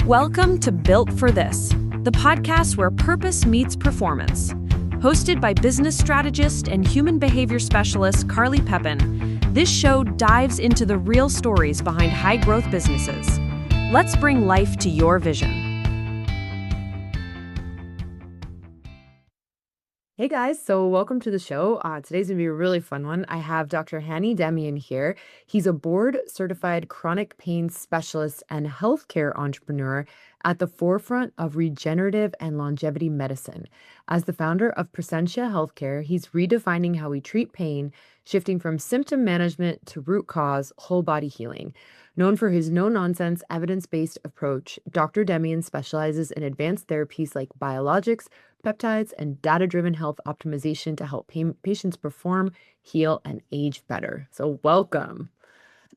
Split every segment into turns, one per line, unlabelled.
Welcome to Built for This, the podcast where purpose meets performance. Hosted by business strategist and human behavior specialist Carly Pepin, this show dives into the real stories behind high-growth businesses. Let's bring life to your vision.
Hey guys, so welcome to the show. Today's gonna be a really fun one. I have Dr. Hany Demian here. He's a board-certified chronic pain specialist and healthcare entrepreneur at the forefront of regenerative and longevity medicine. As the founder of Presentia Healthcare, he's redefining how we treat pain, shifting from symptom management to root cause, whole body healing. Known for his no-nonsense, evidence-based approach, Dr. Demian specializes in advanced therapies like biologics, peptides, and data-driven health optimization to help patients perform, heal, and age better. So welcome.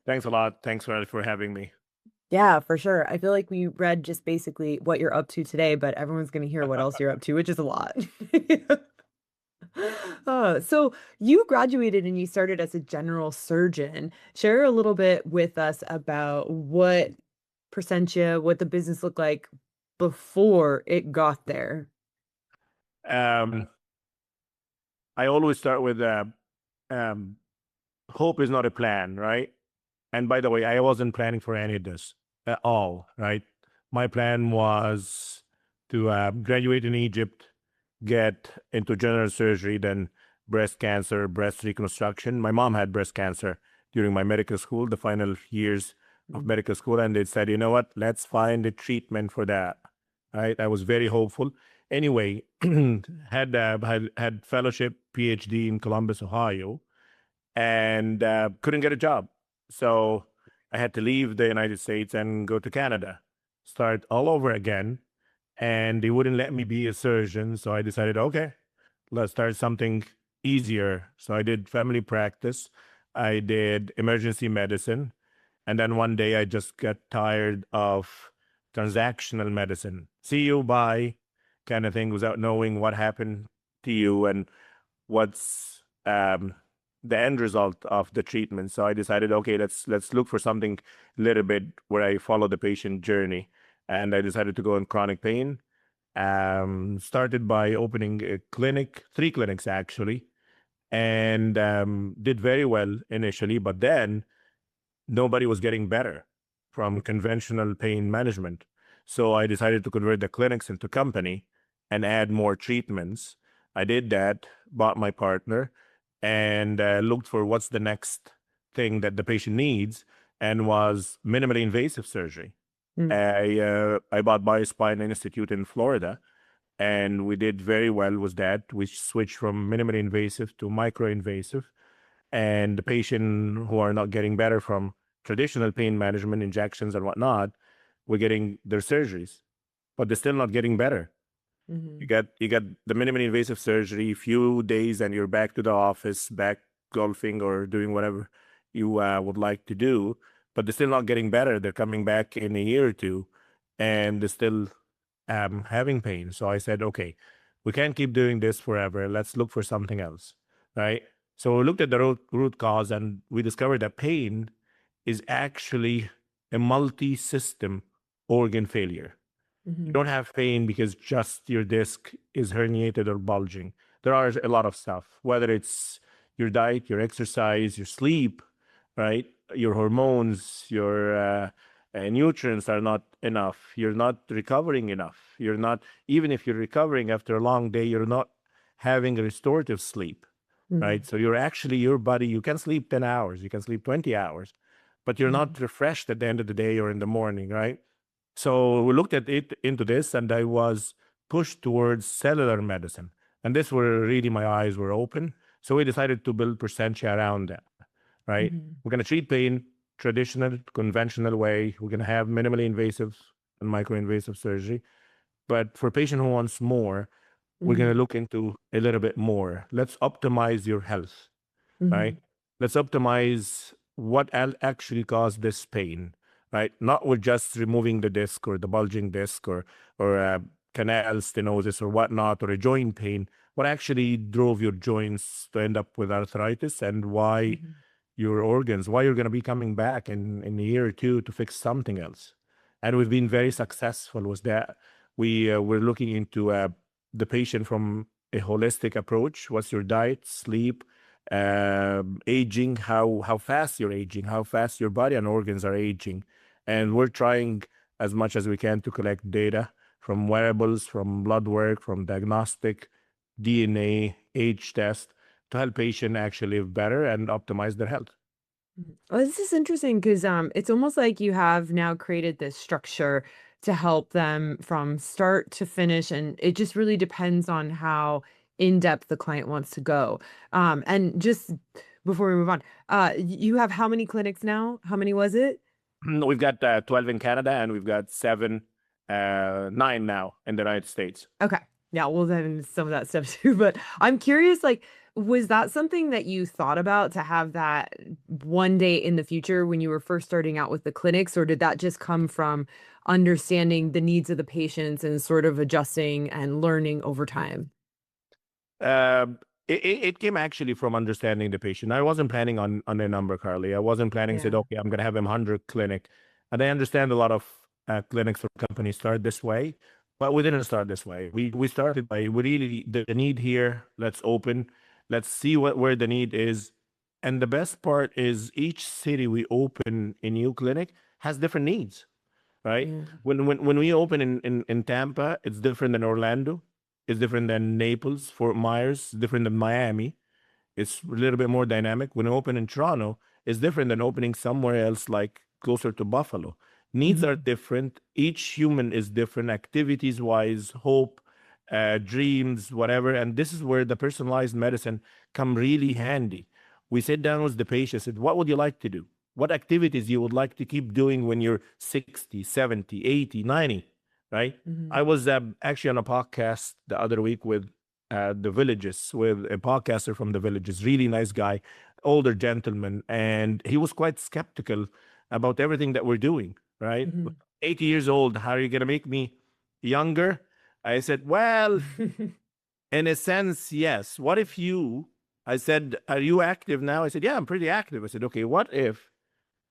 Thanks a lot. Thanks for having me.
Yeah, for sure. I feel like we read just basically what you're up to today, but everyone's going to hear what else you're up to, which is a lot. So you graduated and you started as a general surgeon. Share a little bit with us about what Presentia, what the business looked like before it got there.
I always start with hope is not a plan, right? And by the way, I wasn't planning for any of this at all, right? My plan was to graduate in Egypt, get into general surgery, then breast cancer, breast reconstruction. My mom had breast cancer during my medical school, the final years of medical school, and they said, you know what, let's find a treatment for that, right? I was very hopeful. Anyway, had fellowship, PhD in Columbus, Ohio, and couldn't get a job. So I had to leave the United States and go to Canada, start all over again. And they wouldn't let me be a surgeon. So I decided, okay, let's start something easier. So I did family practice. I did emergency medicine. And then one day I just got tired of transactional medicine. See you, bye, kind of thing, without knowing what happened to you and what's the end result of the treatment. So I decided, okay, let's look for something a little bit where I follow the patient journey. And I decided to go in chronic pain. Started by opening a clinic, 3 clinics actually, and did very well initially, but then nobody was getting better from conventional pain management. So I decided to convert the clinics into company and add more treatments. I did that, bought my partner, and looked for what's the next thing that the patient needs, and was minimally invasive surgery. I bought Biospine Institute in Florida, and we did very well with that. We switched from minimally invasive to micro-invasive, and the patient who are not getting better from traditional pain management, injections and whatnot, we're getting their surgeries, but they're still not getting better. You got the minimally invasive surgery, few days, and you're back to the office, back golfing or doing whatever you would like to do, but they're still not getting better. They're coming back in a year or two, and they're still having pain. So I said, okay, we can't keep doing this forever. Let's look for something else, right? So we looked at the root cause, and we discovered that pain is actually a multi-system organ failure. You don't have pain because just your disc is herniated or bulging. There are a lot of stuff, whether it's your diet, your exercise, your sleep, right? Your hormones, your nutrients are not enough. You're not recovering enough. You're not, even if you're recovering after a long day, you're not having a restorative sleep, right? So you're actually, your body, you can sleep 10 hours, you can sleep 20 hours, but you're not refreshed at the end of the day or in the morning, right? So we looked at it into this, and I was pushed towards cellular medicine. And this where really my eyes were open. So we decided to build Presentia around that, right? We're going to treat pain traditional, conventional way. We're going to have minimally invasive and micro-invasive surgery. But for a patient who wants more, we're going to look into a little bit more. Let's optimize your health, right? Let's optimize what actually caused this pain, right? Not with just removing the disc or the bulging disc or canal stenosis or whatnot, or a joint pain. What actually drove your joints to end up with arthritis, and why your organs, why you're going to be coming back in a year or two to fix something else. and we've been very successful with that. We're looking into the patient from a holistic approach. What's your diet, sleep, aging, how fast you're aging, how fast your body and organs are aging. And we're trying as much as we can to collect data from wearables, from blood work, from diagnostic, DNA, age test to help patient actually live better and optimize their health.
Oh, this is interesting because it's almost like you have now created this structure to help them from start to finish, and it just really depends on how in depth the client wants to go. And just before we move on, you have how many clinics now? How many was it?
We've got 12 in Canada, and we've got 9 now in the United States.
Okay. Yeah, we'll dive into some of that stuff too. But I'm curious, like, was that something that you thought about to have that one day in the future when you were first starting out with the clinics, or did that just come from understanding the needs of the patients and sort of adjusting and learning over time?
It came actually from understanding the patient. I wasn't planning on a number, Carly. I wasn't planning, said,
Yeah.
okay, I'm going to have him 100 clinic. And I understand a lot of clinics or companies start this way, but we didn't start this way. We started by, we really, the need here, let's open, let's see where the need is. And the best part is each city we open a new clinic has different needs, right?
Yeah.
When we open in Tampa, it's different than Orlando. It's different than Naples, Fort Myers, different than Miami. It's a little bit more dynamic. When I open in Toronto, it's different than opening somewhere else, like closer to Buffalo. Needs are
Mhm.
different. Each human is different, activities wise, hope, dreams, whatever. And this is where the personalized medicine come really handy. We sit down with the patient, said, what would you like to do? What activities you would like to keep doing when you're 60, 70, 80, 90, right? I
Mhm.
was actually on a podcast the other week with the Villages, with a podcaster from the Villages, really nice guy, older gentleman, and he was quite skeptical about everything that we're doing, right?
Mhm.
80 years old, how are you going to make me younger? I said, well, in a sense, yes. What if you, I said, are you active now? I said, yeah, I'm pretty active. I said, okay, what if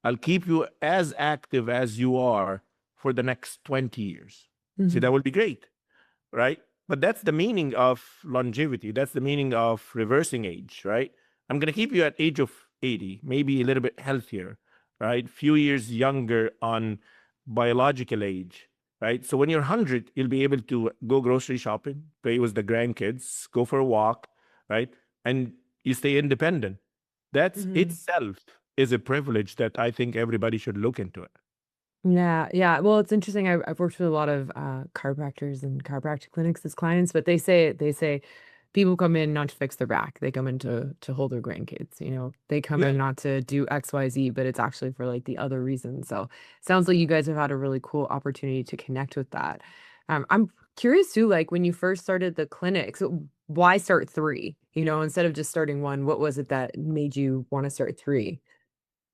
I'll keep you as active as you are for the next 20 years? See, that
Mhm.
would be great, right? But that's the meaning of longevity. That's the meaning of reversing age, right? I'm going to keep you at age of 80, maybe a little bit healthier, right? Few years younger on biological age, right? So when you're 100, you'll be able to go grocery shopping, play with the grandkids, go for a walk, right? And you stay independent. That's
Mhm.
itself is a privilege that I think everybody should look into it.
Yeah, yeah. Well, it's interesting. I've worked with a lot of chiropractors and chiropractic clinics as clients, but they say people come in not to fix their back. They come in to hold their grandkids. They come
Yeah.
in not to do XYZ, but it's actually for like the other reasons. So sounds like you guys have had a really cool opportunity to connect with that. I'm curious too, like when you first started the clinic, so why start three? Instead of just starting one, what was it that made you want to start three?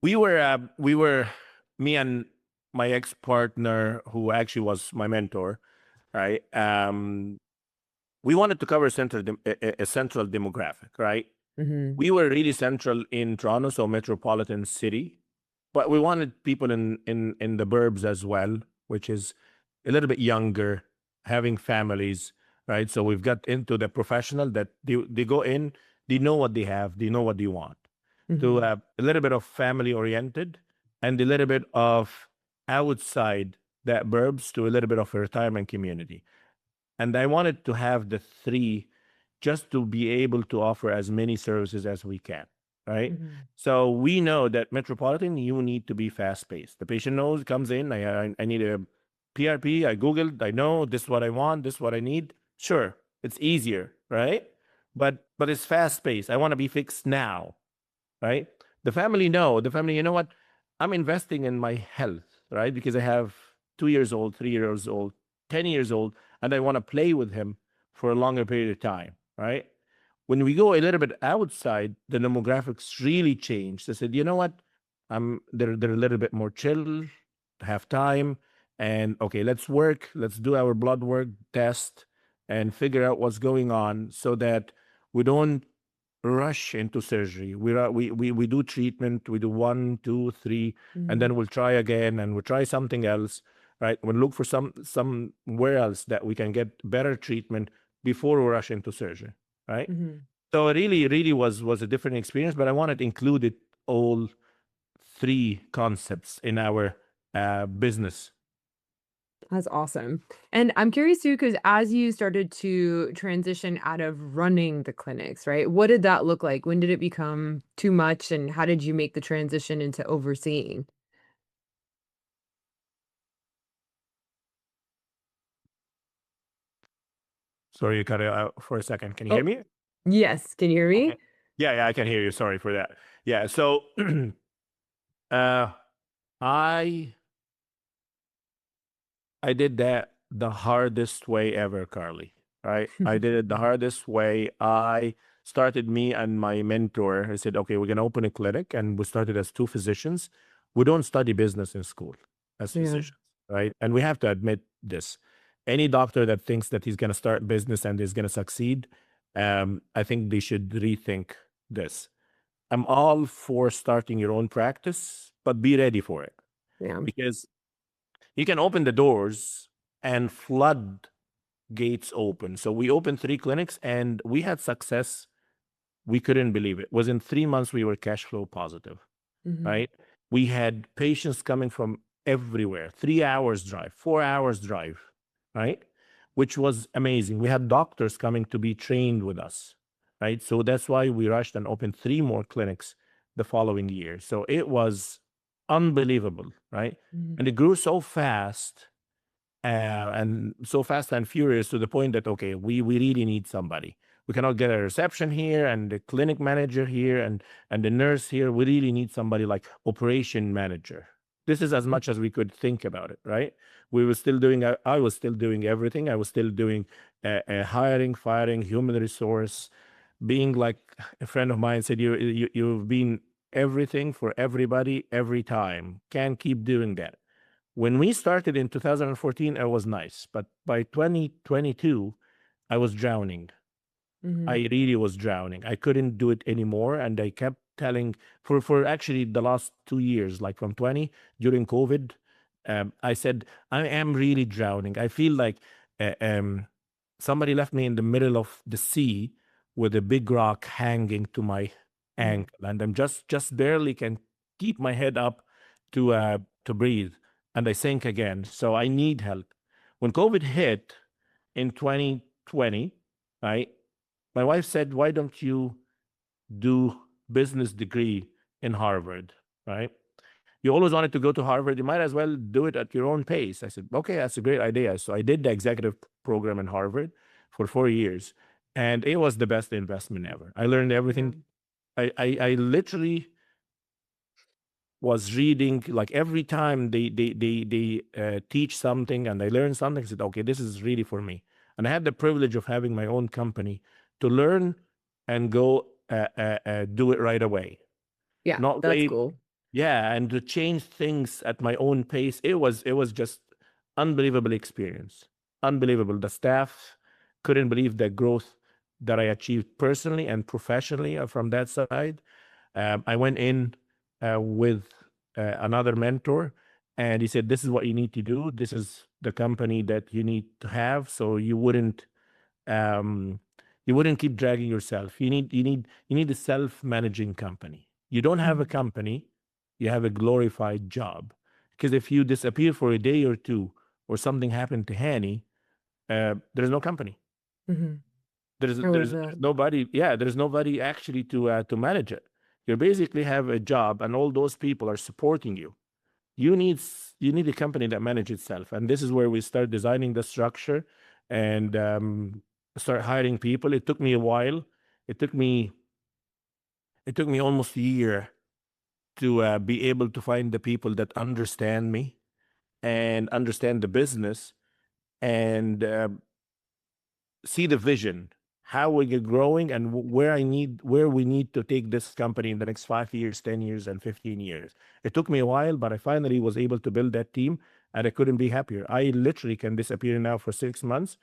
We were me and my ex partner, who actually was my mentor, right? We wanted to cover a central demographic, right?
Hmm.
We were really central in Toronto, so metropolitan city, but we wanted people in the burbs as well, which is a little bit younger, having families, right? So we've got into the professional that they go in, they know what they have, they know what they want, to
Hmm.
a little bit of family oriented and a little bit of outside that burbs to a little bit of a retirement community. And I wanted to have the three just to be able to offer as many services as we can, right?
Hmm.
So we know that metropolitan, you need to be fast paced. The patient knows, comes in, I need a PRP, I Googled, I know this is what I want, this is what I need. Sure, it's easier, right? But it's fast paced. I want to be fixed now, right? The family know, the family, you know what? I'm investing in my health, right? Because I have 2 years old, 3 years old, 10 years old, and I want to play with him for a longer period of time, right? When we go a little bit outside, the demographics really change. They said, you know what? They're a little bit more chill, have time, and okay, let's work, let's do our blood work test and figure out what's going on so that we don't rush into surgery. We do treatment. We do one, two, three, and then
Hmm.
we'll try again, and we'll try something else. right? We'll look for somewhere else that we can get better treatment before we rush into surgery, right?
Hmm.
So it really was a different experience, but I wanted to include it all three concepts in our business.
That's awesome. And I'm curious too, because as you started to transition out of running the clinics, right? What did that look like? When did it become too much? And how did you make the transition into overseeing?
Sorry, you cut it out for a second. Can you hear
Oh,
me?
yes. Can you hear
Okay.
me?
Yeah, I can hear you. Sorry for that. Yeah, so uh, I I did that the hardest way ever, Carly. Right? I did it the hardest way. I started me and my mentor. I said, okay, we're gonna open a clinic, and we started as two physicians. We don't study business in school as
Yeah.
physicians, right? And we have to admit this. Any doctor that thinks that he's gonna start business and is gonna succeed, I think they should rethink this. I'm all for starting your own practice, but be ready for it
Yeah.
because you can open the doors and flood gates open. So we opened three clinics and we had success. We couldn't believe it. Within 3 months, we were cash flow positive,
Hmm.
right? We had patients coming from everywhere, 3 hours drive, 4 hours drive, right? Which was amazing. We had doctors coming to be trained with us, right? So that's why we rushed and opened three more clinics the following year. So it was unbelievable, right?
Hmm.
And it grew so fast and so fast and furious to the point that okay, we really need somebody. We cannot get a reception here and the clinic manager here and the nurse here. We really need somebody like operation manager. This is as much as we could think about it, right? We were still doing. I was still doing everything. I was still doing hiring, firing, human resource. Being like a friend of mine said, you've been everything for everybody every time. Can't keep doing that. When we started in 2014, it was nice, but by 2022, I was drowning. I
Hmm.
really was drowning. I couldn't do it anymore, and I kept telling for actually the last 2 years, like from 20 during COVID, I said I am really drowning. I feel like uh, um, somebody left me in the middle of the sea with a big rock hanging to my
Hmm.
ankle, and I'm just barely can keep my head up to breathe, and I sink again. So I need help. When COVID hit in 2020, right? My wife said, "Why don't you do business degree in Harvard?" Right? You always wanted to go to Harvard. You might as well do it at your own pace. I said, "Okay, that's a great idea." So I did the executive program in Harvard for 4 years, and it was the best investment ever. I learned
Yeah.
everything. I literally was reading like every time they teach something and I learn something. I said, okay, this is really for me. And I had the privilege of having my own company to learn and go do it right away.
Yeah.
Not
That's
wait,
cool.
yeah, and to change things at my own pace. It was just unbelievable experience. Unbelievable. The staff couldn't believe the growth that I achieved personally and professionally from that side. I went in with another mentor, and he said, "This is what you need to do. This is the company that you need to have, so um, you wouldn't keep dragging yourself. You need a self-managing company. You don't have a
Hmm.
company, you have a glorified job. Because if you disappear for a day or two, or something happened to Hany, there's no company.
Hmm.
There's
I love
there's
that.
nobody. Yeah, there's nobody actually to manage it. You basically have a job, and all those people are supporting you. You need a company that manages itself, and this is where we start designing the structure and start hiring people. It took me a while. It took me it took me almost a year to be able to find the people that understand me and understand the business and see the vision, how we get growing, and where we need to take this company in the next 5 years, 10 years, and 15 years. It took me a while, but I finally was able to build that team, and I couldn't be happier. I literally can disappear now for 6 months,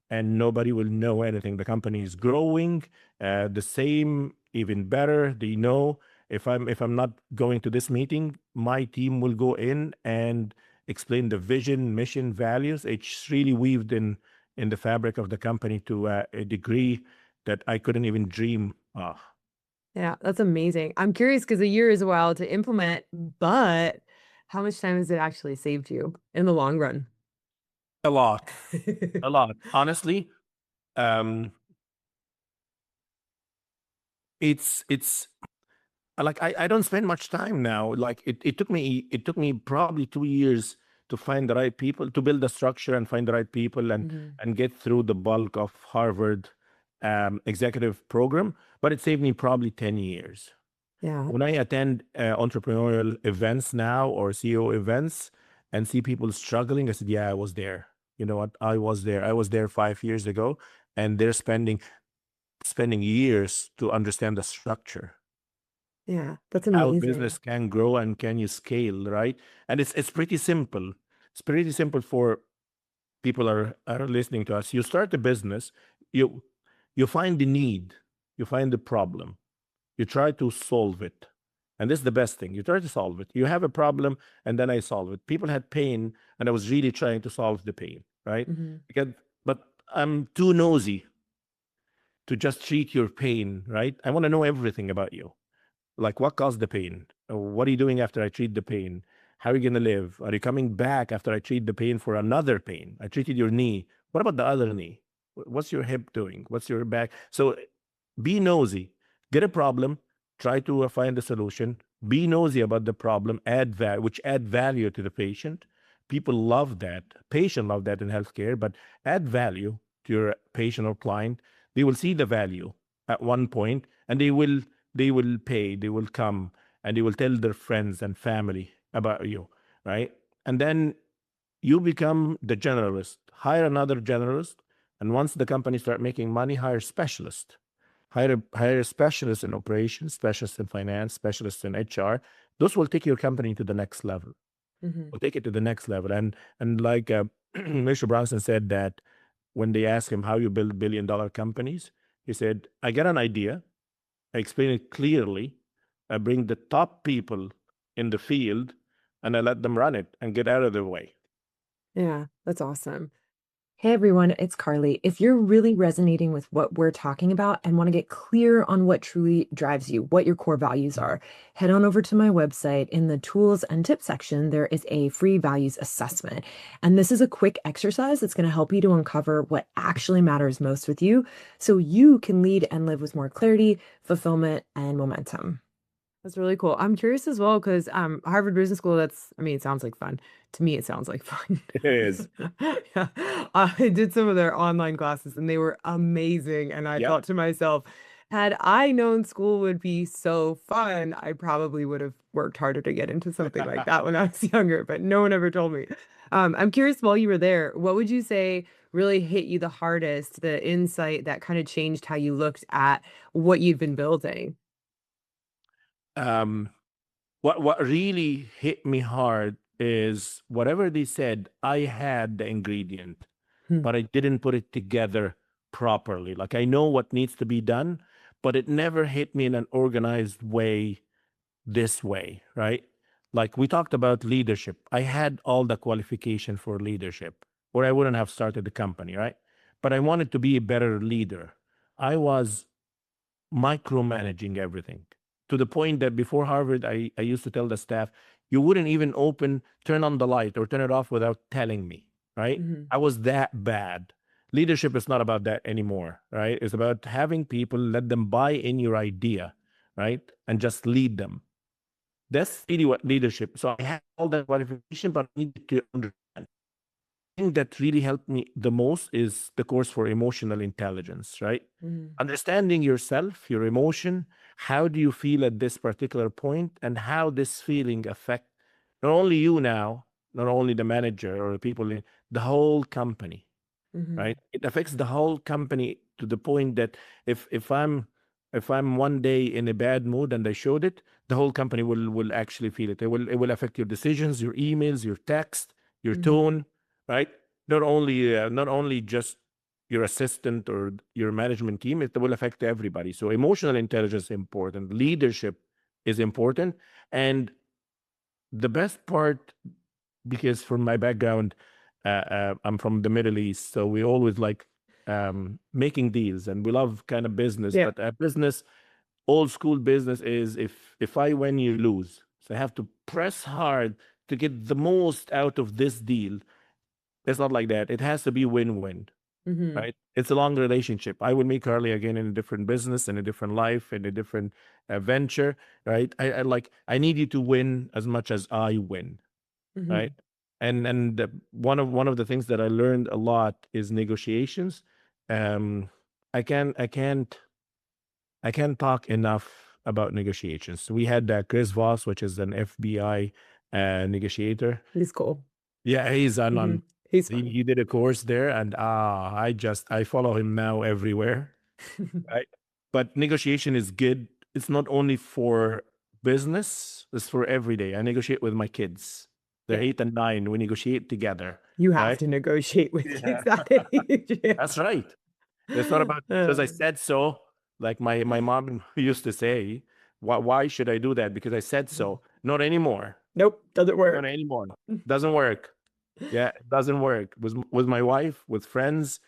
and nobody will know anything. The company is growing, the same, even better. They know if I'm not going to this meeting, my team will go in and explain the vision, mission, values. It's really weaved in the fabric of the company to a degree that I couldn't even dream of.
Yeah, that's amazing. I'm curious because a year is a while to implement, but how much time has it actually saved you in the long run?
A lot, a lot. Honestly, um, it's like I don't spend much time now. Like it took me probably 2 years to find the right people, to build the structure and find the right people
Mhm.
and get through the bulk of Harvard executive program. But it saved me probably 10 years.
Yeah.
When I attend entrepreneurial events now or CEO events and see people struggling, I said, yeah, I was there. You know what? I was there. I was there 5 years ago, and they're spending years to understand the structure,
Yeah, that's
how
amazing.
business can grow and can you scale, right? And it's pretty simple. It's pretty simple for people are listening to us. You start a business, you you find the need, you find the problem, you try to solve it. And this is the best thing. You try to solve it. You have a problem, and then I solve it. People had pain, and I was really trying to solve the pain, right?
Mhm.
Because, but I'm too nosy to just treat your pain, right? I want to know everything about you. Like, what caused the pain? What are you doing after I treat the pain? How are you going to live? Are you coming back after I treat the pain for another pain? I treated your knee. What about the other knee? What's your hip doing? What's your back? So be nosy. Get a problem. Try to find a solution. Be nosy about the problem. Add value, which add value to the patient. People love that. Patient love that in healthcare. But add value to your patient or client. They will see the value at one point, and they will pay, they will come, and they will tell their friends and family about you, right? And then you become the generalist. Hire another generalist, and once the company start making money, hire specialist. Hire a specialist in operations, specialist in finance, specialist in HR. Those will take your company to the next level.
Mhm.
Will take it to the next level. And like Mr. Bronson said that when they asked him how you build billion-dollar companies, he said, I get an idea, I explain it clearly. I bring the top people in the field and I let them run it and get out of their way.
Yeah, that's awesome. Hey everyone, it's Carly. If you're really resonating with what we're talking about and want to get clear on what truly drives you, what your core values are, head on over to my website. In the tools and tips section, there is a free values assessment. And this is a quick exercise that's going to help you to uncover what actually matters most with you so you can lead and live with more clarity, fulfillment, and momentum. That's really cool. I'm curious as well because Harvard Business School, I mean, it sounds like fun. To me, it sounds like fun.
It is.
Yeah. I did some of their online classes and they were amazing. And I
Yep.
thought to myself, had I known school would be so fun, I probably would have worked harder to get into something like that when I was younger, but no one ever told me. I'm curious, while you were there, what would you say really hit you the hardest, the insight that kind of changed how you looked at what you'd been building?
Um, what really hit me hard is whatever they said, I had the ingredient,
Hmm.
but I didn't put it together properly. Like I know what needs to be done, but it never hit me in an organized way this way, right? Like we talked about leadership. I had all the qualification for leadership, or I wouldn't have started the company, right? But I wanted to be a better leader. I was micromanaging everything to the point that before Harvard, I used to tell the staff, you wouldn't even turn on the light or turn it off without telling me, right?
Mhm.
I was that bad. Leadership is not about that anymore, right? It's about having people, let them buy in your idea, right? And just lead them. That's really what leadership. So I had all that qualification, but I needed to understand. The thing that really helped me the most is the course for emotional intelligence, right?
Mhm.
Understanding yourself, your emotion, how do you feel at this particular point, and how this feeling affect not only you now, not only the manager or the people in the whole company,
Mhm.
right? It affects the whole company to the point that if I'm one day in a bad mood and I showed it, the whole company will actually feel it. It will affect your decisions, your emails, your text, your
Mhm.
tone, right? Not only just your assistant or your management team, it will affect everybody. So emotional intelligence is important, leadership is important, and the best part because from my background, I'm from the Middle East, so we always like making deals, and we love kind of business.
Yeah.
But business, old school business is if I win, you lose. So I have to press hard to get the most out of this deal. It's not like that. It has to be win-win,
Hmm.
right? It's a long relationship. I will meet Carly again in a different business, in a different life, in a different venture, right? I need you to win as much as I win, right?
Hmm.
And one of the things that I learned a lot is negotiations. Um, I can't talk enough about negotiations. We had Chris Voss, which is an FBI negotiator.
He's cool.
Yeah, he's on
Hmm.
on.
He's
He,
fun.
he did a course there, and I follow him now everywhere. Right? But negotiation is good. It's not only for business, it's for every day. I negotiate with my kids. They're
Yeah.
8 and 9. We negotiate together.
You have
Right?
to negotiate with
Yeah.
kids that age.
That's right. It's not about
Uh,
because I said so. Like my mom used to say, why should I do that? Because I said so. Not anymore.
nope, doesn't
Not
work.
anymore. Doesn't work. Yeah, it doesn't work. With my wife, with friends,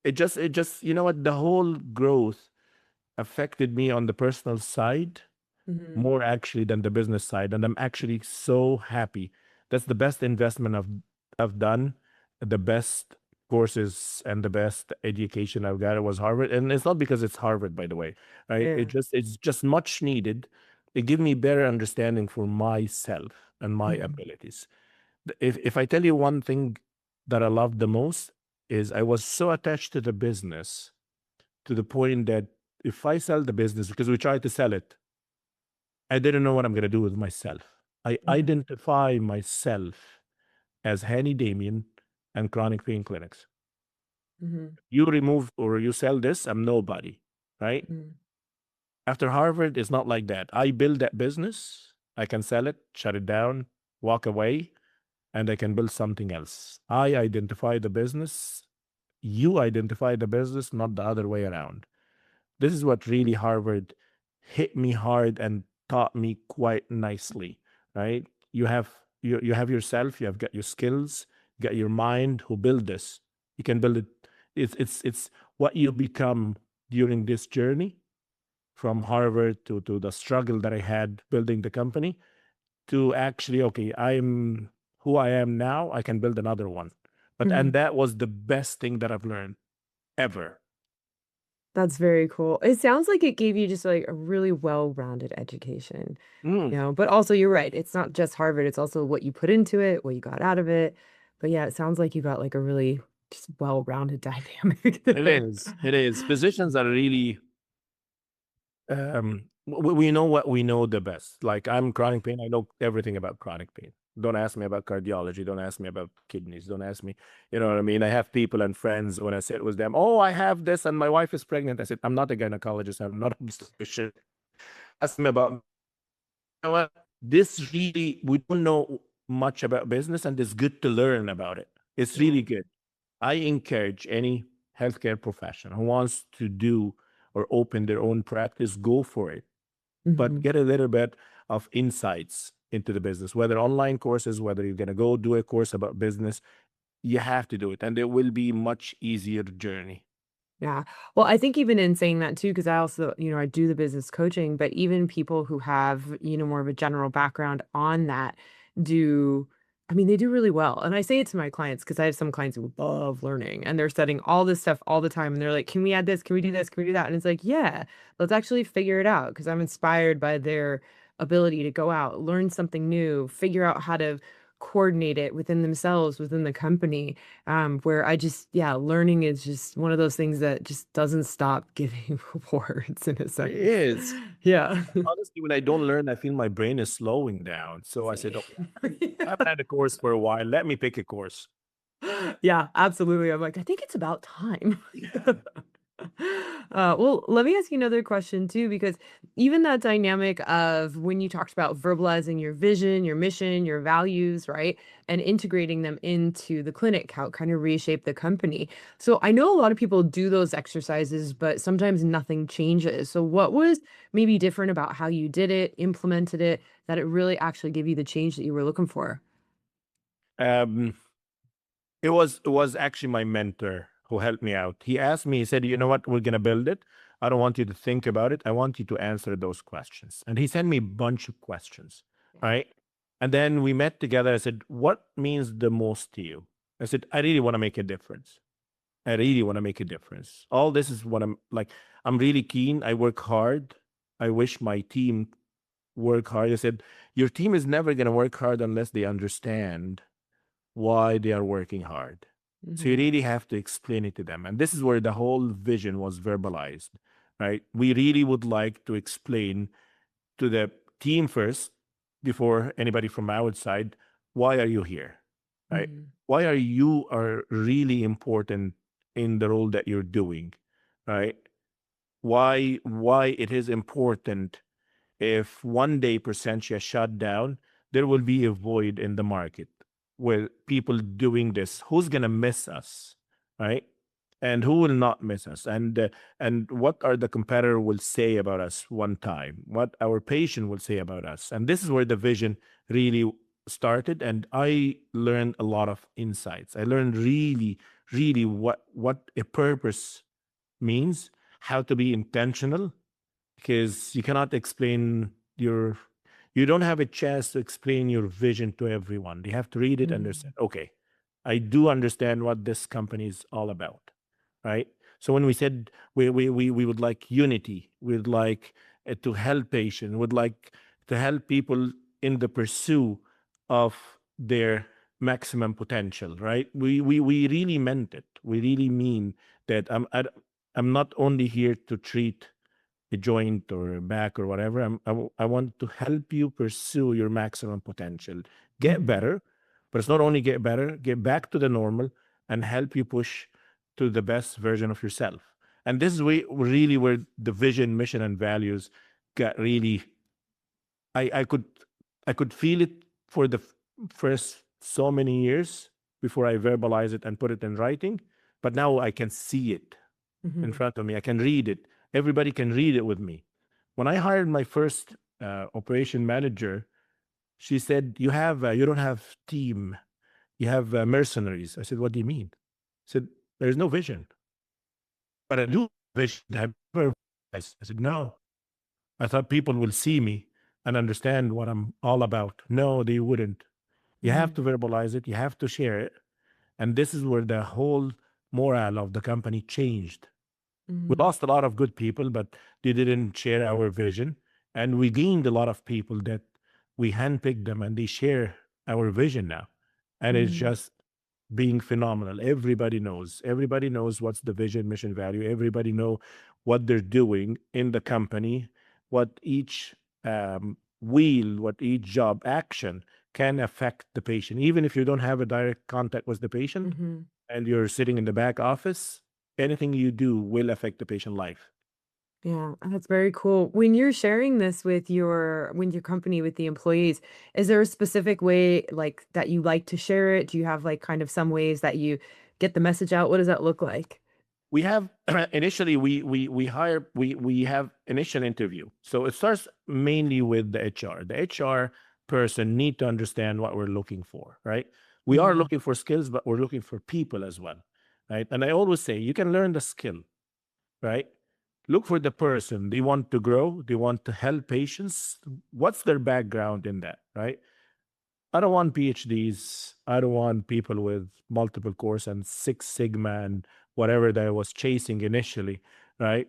it just you know what, the whole growth affected me on the personal side
Hmm.
more actually than the business side, and I'm actually so happy. That's the best investment I've done. The best courses and the best education I've got was Harvard, and it's not because it's Harvard, by the way, right?
Yeah.
It's just much needed. It gave me better understanding for myself and my
Hmm.
abilities. If I tell you one thing that I loved the most is I was so attached to the business to the point that if I sell the business, because we tried to sell it, I didn't know what I'm going to do with myself. I
Hmm.
identify myself as Hany Demian and chronic pain clinics.
Hmm.
You remove or you sell this, I'm nobody, right?
Hmm.
After Harvard, it's not like that. I build that business, I can sell it, shut it down, walk away, and I can build something else. I identify the business, you identify the business, not the other way around. This is what really Harvard hit me hard and taught me quite nicely, right? You have yourself, you have got your skills, you got your mind who build this. You can build it. It's what you become during this journey from Harvard to the struggle that I had building the company to actually, okay, I'm who I am now, I can build another one. But
Hmm.
and that was the best thing that I've learned ever.
That's very cool. It sounds like it gave you just like a really well-rounded education,
Mm,
but also you're right. It's not just Harvard, it's also what you put into it, what you got out of it. But yeah, it sounds like you got like a really just well-rounded dynamic
it
there.
is. It is. Physicians are really we know what we know the best. Like I'm chronic pain, I know everything about chronic pain. Don't ask me about cardiology, don't ask me about kidneys, don't ask me, you know what I mean? I have people and friends when I sit with them, oh, I have this and my wife is pregnant. I said, I'm not a gynecologist, I'm not a obstetrician. Ask me about, you know what? This really, we don't know much about business, and it's good to learn about it. It's
Yeah.
really good. I encourage any healthcare professional who wants to do or open their own practice, go for it. But
Hmm.
get a little bit of insights into the business, whether online courses, whether you're going to go do a course about business, you have to do it. And it will be much easier journey.
Yeah. Well, I think even in saying that too, because I also, I do the business coaching, but even people who have, more of a general background on that do, I mean, they do really well. And I say it to my clients because I have some clients who love learning and they're studying all this stuff all the time. And they're like, can we add this? Can we do this? Can we do that? And it's like, yeah, let's actually figure it out because I'm inspired by their ability to go out, learn something new, figure out how to coordinate it within themselves, within the company where I just, yeah, learning is just one of those things that just doesn't stop giving rewards in a
It
sense.
is.
Yeah.
Honestly, when I don't learn, I feel my brain is slowing down. So I said,
Same.
okay, I haven't had a course for a while. Let me pick a course.
Yeah, absolutely. I'm like, I think it's about time.
Yeah.
Well, let me ask you another question too, because even that dynamic of when you talked about verbalizing your vision, your mission, your values, right? And integrating them into the clinic, how it kind of reshape the company. So I know a lot of people do those exercises, but sometimes nothing changes. So what was maybe different about how you did it, implemented it, that it really actually gave you the change that you were looking for?
Um, it was actually my mentor who helped me out. He asked me, he said, you know what, we're gonna build it. I don't want you to think about it. I want you to answer those questions. And he sent me a bunch of questions, right? And then we met together. I said, what means the most to you? I said, I really want to make a difference. I really want to make a difference. All this is what I'm like. I'm really keen. I work hard. I wish my team work hard. I said, your team is never going to work hard unless they understand why they are working hard. So you
Mhm.
really have to explain it to them. And this is where the whole vision was verbalized, right? We really would like to explain to the team first, before anybody from outside, why are you here, right?
Mhm.
Why are you are really important in the role that you're doing, right? Why it is important. If one day Presentia shut down, there will be a void in the market where people doing this, who's gonna miss us, right? And who will not miss us? And what are the competitor will say about us one time? What our patient will say about us? And this is where the vision really started. And I learned a lot of insights. I learned really what a purpose means, how to be intentional, because you cannot explain your you don't have a chance to explain your vision to everyone. They have to read it and
Mhm.
understand, okay, I do understand what this company is all about, right? So when we said we would like unity, we'd like to help patients, would like to help people in the pursuit of their maximum potential, right? We really meant it. We really mean that I'm not only here to treat a joint or a back or whatever. I want to help you pursue your maximum potential, get
Mhm.
better, but it's not only get better, get back to the normal and help you push to the best version of yourself. And this is really where the vision, mission, and values got really. I could feel it for the first so many years before I verbalize it and put it in writing, but now I can see it in
Mhm.
front of me. I can read it. Everybody can read it with me. When I hired my first operation manager, she said, you don't have team, you have mercenaries." I said, "What do you mean?" She said, "There's no vision." "But I do have vision. Have you ever realized?" I said, "No. I thought people will see me and understand what I'm all about." No, they wouldn't. You have
Mhm.
to verbalize it. You have to share it. And this is where the whole morale of the company changed. We
Mhm.
lost a lot of good people, but they didn't share our vision. And we gained a lot of people that we handpicked them and they share our vision now. And it's
Mhm.
just being phenomenal. Everybody knows what's the vision, mission, value. Everybody know what they're doing in the company, what each wheel, what each job action can affect the patient. Even if you don't have a direct contact with the patient,
Mhm.
and you're sitting in the back office, anything you do will affect the patient life.
Yeah, that's very cool. When you're sharing this with your company, with the employees, is there a specific way like that you like to share it? Do you have like kind of some ways that you get the message out? What does that look like?
We have initially we hire we have initial interview. So it starts mainly with the HR. The HR person need to understand what we're looking for, right? We are
Mhm.
looking for skills, but we're looking for people as well, right? And I always say you can learn the skill, right? Look for the person. They want to grow, they want to help patients. What's their background in that, right? I don't want PhDs. I don't want people with multiple course and Six Sigma and whatever that I was chasing initially, right?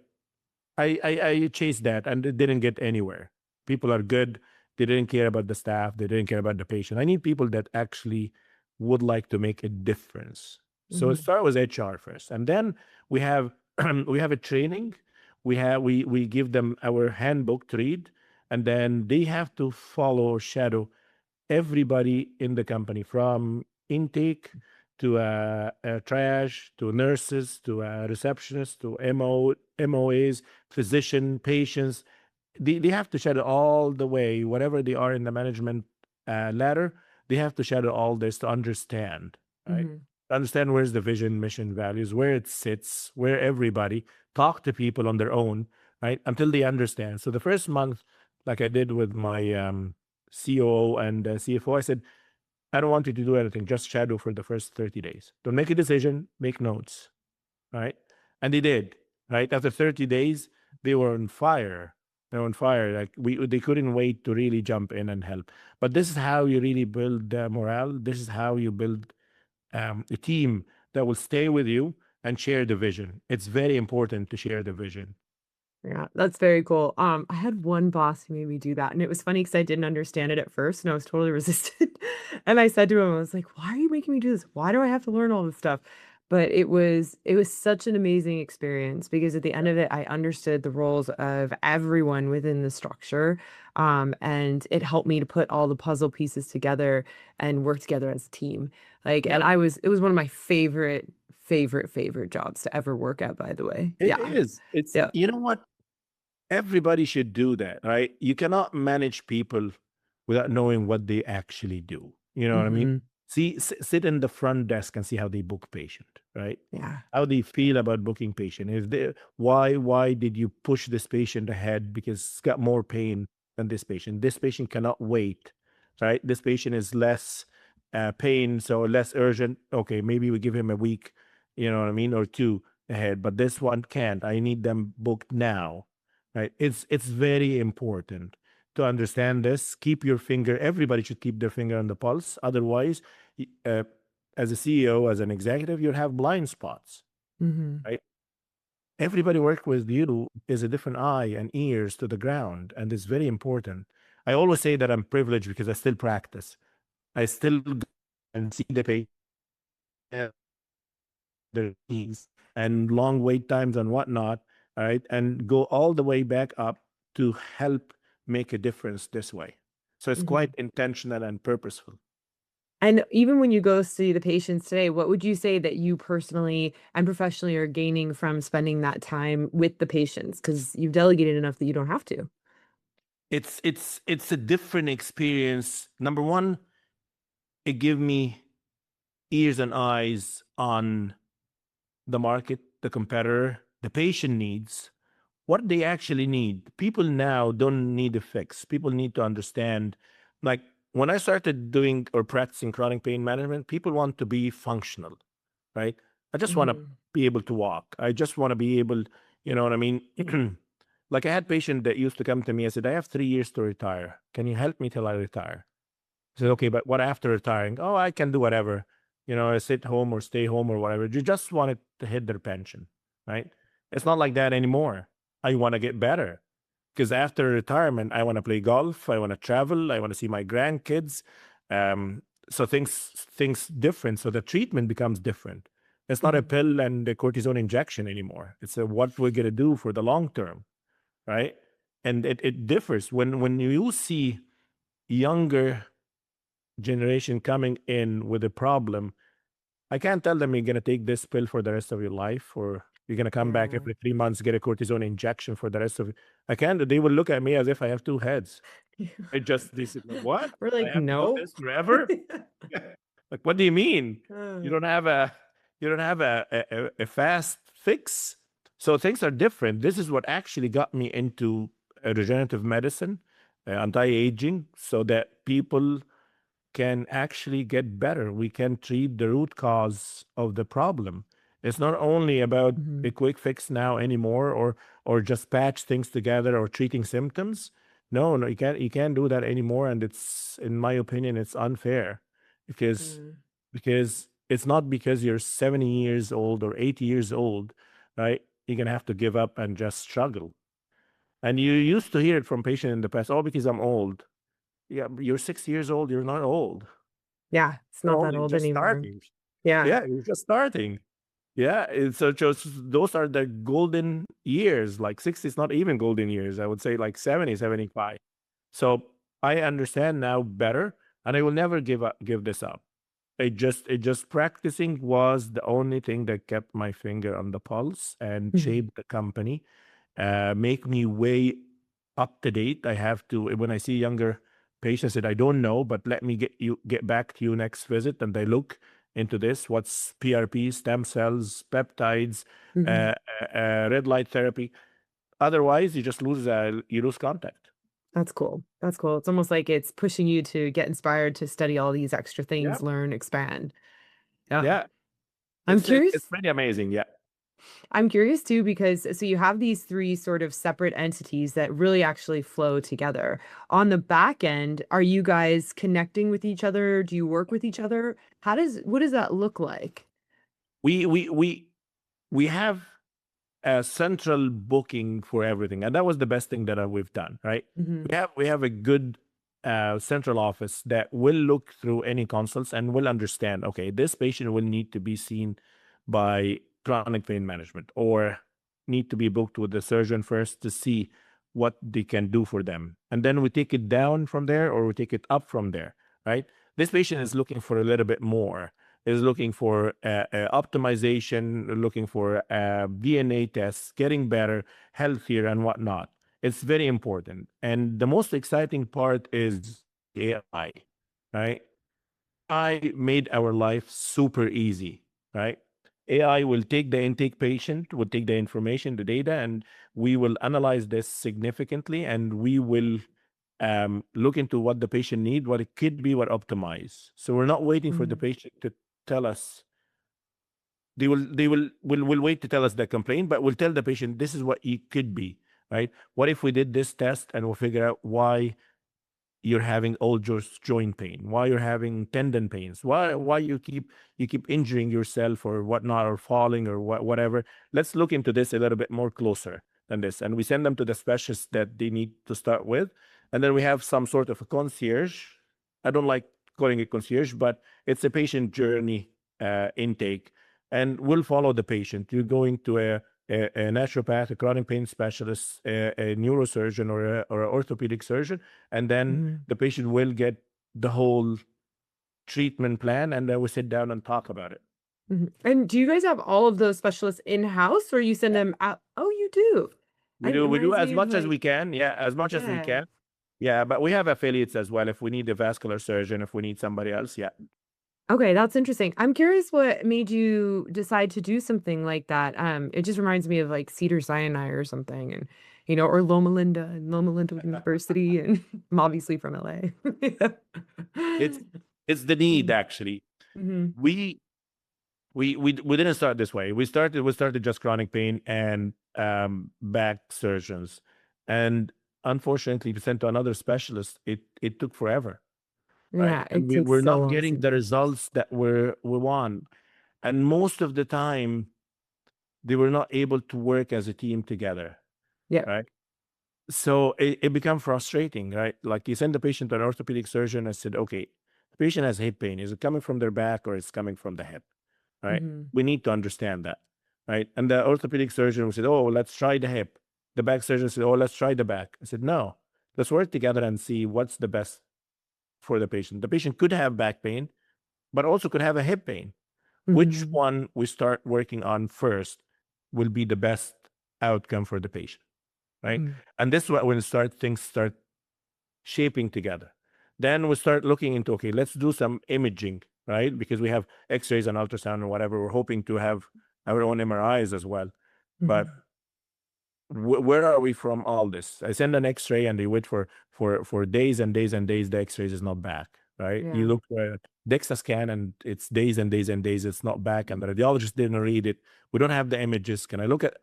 I chased that and it didn't get anywhere. People are good. They didn't care about the staff. They didn't care about the patient. I need people that actually would like to make a difference. So it
Mhm.
start with HR first, and then we have we have a training. We give them our handbook to read, and then they have to follow or shadow everybody in the company, from intake to triage to nurses to receptionists to MOAs, physician, patients. They have to shadow all the way, whatever they are in the management ladder. They have to shadow all this to understand, right?
Mhm.
To understand where's the vision, mission, values, where it sits, where everybody talk to people on their own, right? Until they understand. So the first month, like I did with my COO and CFO, I said, I don't want you to do anything. Just shadow for the first 30 days. Don't make a decision, make notes, right? And they did, right? After 30 days, they were on fire. They're on fire. Like they couldn't wait to really jump in and help. But this is how you really build morale. This is how you build a team that will stay with you and share the vision. It's very important to share the vision.
Yeah, that's very cool. I had one boss who made me do that, and it was funny because I didn't understand it at first, and I was totally resistant. And I said to him, I was like, "Why are you making me do this? Why do I have to learn all this stuff?" But it was such an amazing experience because at the end of it, I understood the roles of everyone within the structure, and it helped me to put all the puzzle pieces together and work together as a team. Like,
Yeah,
and it was one of my favorite jobs to ever work at, by the way.
it
Yeah.
is. It's,
Yeah.
you know what? Everybody should do that, right? You cannot manage people without knowing what they actually do. You know what I mean?
Mhm.
See, sit in the front desk and see how they book patient, right?
Yeah.
How they feel about booking patient. Is there why did you push this patient ahead because it's got more pain than this patient? This patient cannot wait, right? This patient is less pain, so less urgent. Okay, maybe we give him a week, you know what I mean, or two ahead, but this one can't. I need them booked now, right? It's very important to understand this. Keep your finger. Everybody should keep their finger on the pulse. Otherwise, as a CEO, as an executive, you'll have blind spots,
Mhm.
right? Everybody work with you is a different eye and ears to the ground, and it's very important. I always say that I'm privileged because I still practice. I still go and see the patient, their needs, and long wait times and whatnot, all right, and go all the way back up to help make a difference this way. So it's quite
Mhm.
intentional and purposeful.
And even when you go see the patients today, what would you say that you personally and professionally are gaining from spending that time with the patients? Because you've delegated enough that you don't have to.
It's a different experience. Number one, it give me ears and eyes on the market, the competitor, the patient needs, what they actually need. People now don't need a fix. People need to understand. Like when I started doing or practicing chronic pain management, people want to be functional, right? I just want to
Mhm.
be able to walk. I just want to be able, you know what I mean? Like I had patient that used to come to me. I said, I have 3 years to retire. Can you help me till I retire? I said, okay, but what after retiring? Oh, I can do whatever. You know, I sit home or stay home or whatever. You just want it to hit their pension, right? It's not like that anymore. I want to get better because after retirement, I want to play golf. I want to travel. I want to see my grandkids. So things different. So the treatment becomes different. It's not a
Mhm.
pill and a cortisone injection anymore. It's a what we're gonna do for the long term, right? And it differs when you see younger generation coming in with a problem. I can't tell them you're gonna take this pill for the rest of your life, or you're gonna come back
Yeah.
every 3 months, get a cortisone injection for the rest of it. I can't. They will look at me as if I have two heads. I just they said, "What?
We're
I
like,
have to do
"No."
this forever?" Like, what do you mean? You
Uh,
don't have a you don't have a fast fix. So things are different. This is what actually got me into regenerative medicine, anti-aging, so that people can actually get better. We can treat the root cause of the problem. It's not only about a
Mhm.
quick fix now anymore, or just patch things together or treating symptoms. No, no, you can't do that anymore. And it's, in my opinion, it's unfair because
Mm.
because it's not because you're 70 years old or 80 years old, right? You're gonna have to give up and just struggle. And you used to hear it from patients in the past, oh, because I'm old. Yeah, but you're 6 years old, you're not old.
Yeah, it's
You're
not that
only
old
just
anymore.
starting.
Yeah.
Yeah, you're just starting. Yeah, it's so just those are the golden years. Like 60 is not even golden years. I would say like 70, 75. So I understand now better, and I will never give this up. It just practicing was the only thing that kept my finger on the pulse and
Mhm.
shaped the company, make me way up to date. I have to when I see younger patients that I don't know, but let me get back to you next visit, and they look into this. What's PRP, stem cells, peptides, uh,
Mhm.
red light therapy. Otherwise, you just lose contact.
That's cool. That's cool. It's almost like it's pushing you to get inspired to study all these extra
Yeah,
things, learn, expand. Yeah.
yeah.
I'm
It's
curious.
pretty amazing. Yeah.
I'm curious too, because so you have these three sort of separate entities that really actually flow together. On the back end, are you guys connecting with each other? Do you work with each other? What does that look like?
We we we we have a central booking for everything, and that was the best thing that we've done, right?
Hmm.
We have a good central office that will look through any consults and will understand, okay, this patient will need to be seen by chronic pain management, or need to be booked with the surgeon first to see what they can do for them, and then we take it down from there, or we take it up from there, right? This patient is looking for a little bit more, is looking for optimization, looking for DNA tests, getting better, healthier, and whatnot. It's very important. And the most exciting part is AI, right? AI made our life super easy, right? AI will take the intake patient, will take the information, the data, and we will analyze this significantly, and we will look into what the patient need, what it could be, what optimize. So we're not waiting for the
Hmm.
patient to tell us. They will wait to tell us the complaint, but we'll tell the patient this is what it could be, right? What if we did this test and we'll figure out why you're having old joint pain, why you're having tendon pains, why you keep injuring yourself or whatnot, or falling, or whatever. Let's look into this a little bit more closer than this, and we send them to the specialist that they need to start with, and then we have some sort of a concierge. I don't like calling it concierge, but it's a patient journey intake, and we'll follow the patient. You're going to a naturopath, a chronic pain specialist, a neurosurgeon, or an orthopedic surgeon, and then
Hmm.
the patient will get the whole treatment plan, and then we sit down and talk about it.
Hmm. And do you guys have all of those specialists in-house or you send
Yeah.
them out? Oh, you do.
We
It
do we do
reminds
as
me of
much as
like,
we can. Yeah, as much as we
yeah.
can. Yeah, but we have affiliates as well. If we need a vascular surgeon, if we need somebody else, yeah.
Okay, that's interesting. I'm curious what made you decide to do something like that. It just reminds me of like Cedar Sinai or something, and or Loma Linda and Loma Linda University, and I'm obviously from LA.
It's it's the need, actually.
Hmm.
We we didn't start this way. We started just chronic pain and back surgeons, and unfortunately, we sent to another specialist. It took forever, right?
Yeah,
And
it
we
takes
were
so
not
long
getting the
sometimes.
results that we want, and most of the time, they were not able to work as a team together,
Yeah.
right? So it became frustrating, right? Like, you send the patient to an orthopedic surgeon and said, okay, the patient has hip pain. Is it coming from their back or is it coming from the hip? Right?
Hmm.
We need to understand that, right? And the orthopedic surgeon said, oh, let's try the hip. The back surgeon said, oh, let's try the back. I said, no, let's work together and see what's the best for the patient. The patient could have back pain, but also could have a hip pain. Which
Hmm.
one we start working on first will be the best outcome for the patient, right?
Hmm.
And this is what when things start shaping together. Then we start looking into, okay, let's do some imaging, right? Because we have X-rays and ultrasound and whatever. We're hoping to have our own MRIs as well. But
Hmm.
where are we from all this? I send an X-ray and they wait for days and days and days. The X-rays is not back, right? You
Yeah.
look for a DEXA scan and it's days and days and days. It's not back, and the radiologist didn't read it. We don't have the images. Can I look at?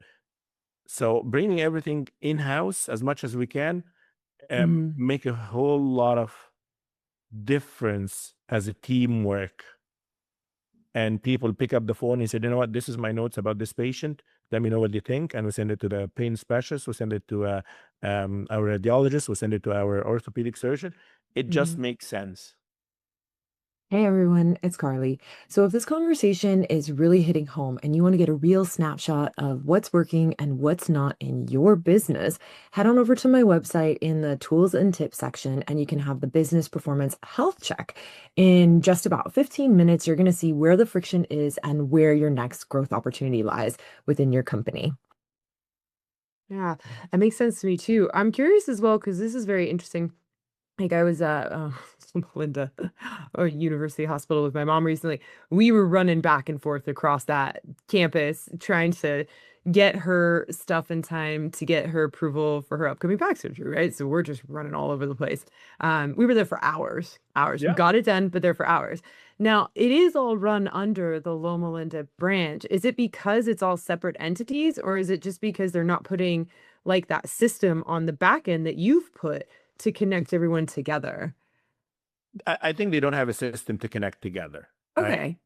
So bringing everything in house as much as we can
Hmm.
make a whole lot of difference as a teamwork. And people pick up the phone and said, you know what, this is my notes about this patient. Let me know what you think. And we send it to the pain specialist. We send it to our radiologist. We send it to our orthopedic surgeon. It just
Hmm.
makes sense.
Hey everyone, it's Carly. So, if this conversation is really hitting home and you want to get a real snapshot of what's working and what's not in your business, head on over to my website in the tools and tips section and you can have the business performance health check. In just about 15 minutes, you're going to see where the friction is and where your next growth opportunity lies within your company. Yeah, that makes sense to me too. I'm curious as well because this is very interesting. Like I was at Linda or University Hospital with my mom recently. We were running back and forth across that campus trying to get her stuff in time to get her approval for her upcoming back surgery, right? So we're just running all over the place. We were there for hours, hours. We
Yeah.
got it done, but there for hours. Now, it is all run under the Loma Linda branch. Is it because it's all separate entities, or is it just because they're not putting like that system on the back end that you've put to connect everyone together?
I think they don't have a system to connect together, right?
Okay.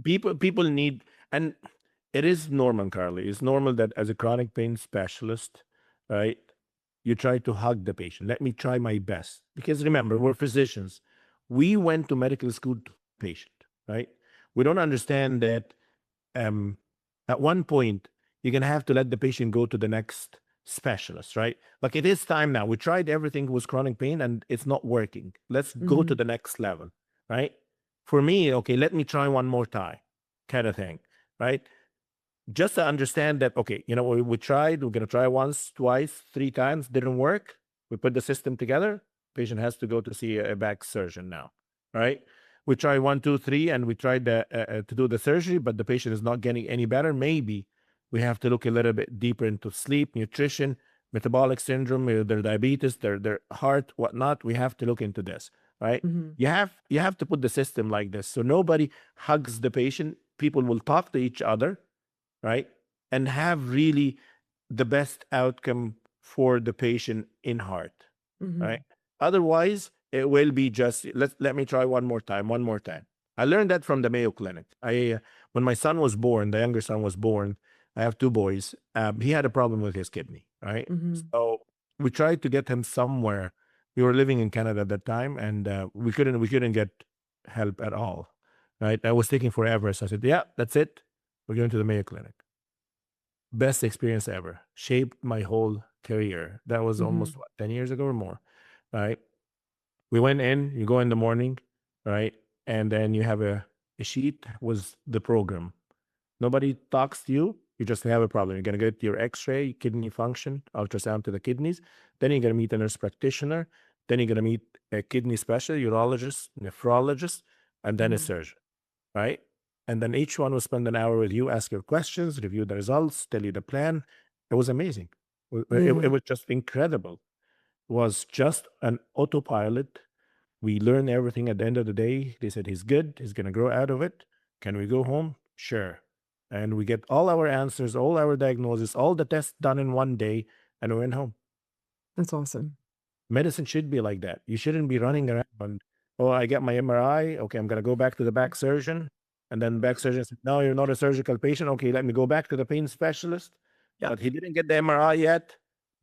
People need, and it is normal, Carly. It's normal that as a chronic pain specialist, right, you try to hug the patient. Let me try my best. Because remember, we're physicians. We went to medical school to patient, right? We don't understand that um, at one point, you're going to have to let the patient go to the next specialist, right? Like it is time now. We tried everything with chronic pain and it's not working. Let's go to
Hmm.
the next level, right? For me, okay, let me try one more time, kind of thing, right? Just to understand that, okay, we tried, we're going to try once, twice, three times, didn't work. We put the system together. Patient has to go to see a back surgeon now, right? We try one, two, three, and we tried to do the surgery, but the patient is not getting any better. Maybe we have to look a little bit deeper into sleep, nutrition, metabolic syndrome, their diabetes, their heart, whatnot. We have to look into this, right?
Hmm.
You have to put the system like this so nobody hugs the patient. People will talk to each other, right? And have really the best outcome for the patient in heart, right?
Hmm.
Otherwise, it will be just let me try one more time, one more time. I learned that from the Mayo Clinic. When my son was born, the younger son was born. I have two boys. He had a problem with his kidney, right?
Hmm.
So we tried to get him somewhere. We were living in Canada at that time, and we couldn't get help at all, right? I was taking forever, so I said, "Yeah, that's it. We're going to the Mayo Clinic." Best experience ever. Shaped my whole career. That was
Hmm.
almost what, 10 years ago or more, right? We went in, you go in the morning, right? And then you have a sheet with the program. Nobody talks to you. You just have a problem. You're going to get your x-ray, kidney function, ultrasound to the kidneys. Then you're going to meet a nurse practitioner. Then you're going to meet a kidney specialist, urologist, nephrologist, and then a
Hmm.
surgeon, right? And then each one will spend an hour with you, ask your questions, review the results, tell you the plan. It was amazing. It
Yeah.
was just incredible. It was just an autopilot. We learn everything at the end of the day. They said, he's good. He's going to grow out of it. Can we go home? Sure. And we get all our answers, all our diagnosis, all the tests done in one day, and we went home.
That's awesome.
Medicine should be like that. You shouldn't be running around. Oh, I get my MRI. Okay, I'm going to go back to the back surgeon. And then back surgeon said, no, you're not a surgical patient. Okay, let me go back to the pain specialist.
Yeah.
But he didn't get the MRI yet.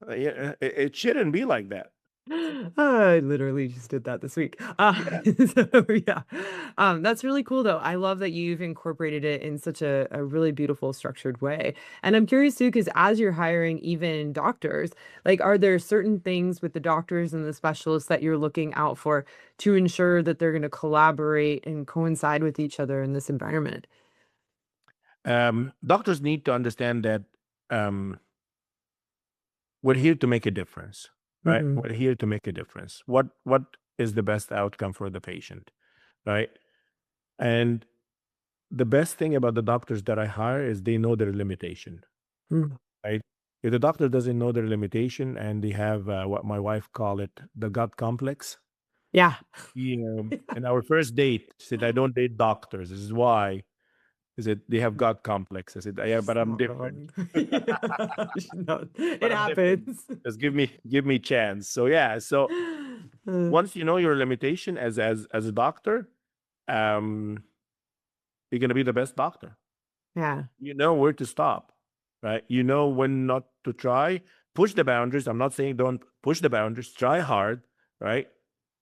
Yeah, it shouldn't be like that.
I literally just did that this week.
Yeah.
So yeah, that's really cool though. I love that you've incorporated it in such a really beautiful, structured way. And I'm curious too, because as you're hiring even doctors, like, are there certain things with the doctors and the specialists that you're looking out for to ensure that they're going to collaborate and coincide with each other in this environment?
Doctors need to understand that um, we're here to make a difference, right?
Hmm.
We're here to make a difference. What is the best outcome for the patient, right? And the best thing about the doctors that I hire is they know their limitation, right? If the doctor doesn't know their limitation and they have what my wife call it, the gut complex.
Yeah.
In our first date, she said, "I don't date doctors. This is why." Is it they have gut complex? I said, "Yeah,
She's
but I'm
not
different.
wrong. Yeah, she's not.
But
It
I'm different.
happens.
Just give me chance." So yeah, so
Uh,
once you know your limitation as a doctor, um, you're gonna be the best doctor.
yeah.
You know where to stop, right? You know when not to try. Push the boundaries. I'm not saying don't push the boundaries. Try hard, right?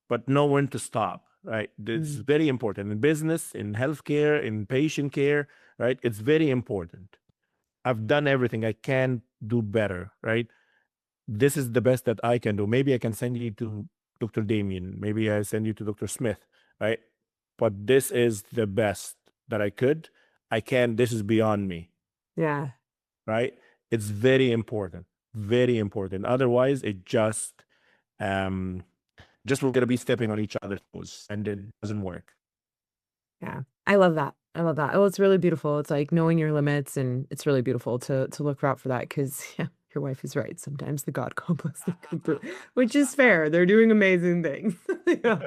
But know when to stop, right? This is
Mm.
very important in business, in healthcare, in patient care, right? It's very important. I've done everything I can do better, right? This is the best that I can do. Maybe I can send you to Dr. Damian. Maybe I send you to Dr. Smith, right? But this is the best that I could. I can. This is beyond me,
Yeah.
right? It's very important, very important. Otherwise, it um, just we're gonna be stepping on each other's toes, and it doesn't work.
Yeah. I love that. I love that. Oh, it's really beautiful. It's like knowing your limits, and it's really beautiful to look out for that because yeah, your wife is right. Sometimes the God complex can come through, which is fair. They're doing amazing things. Yeah.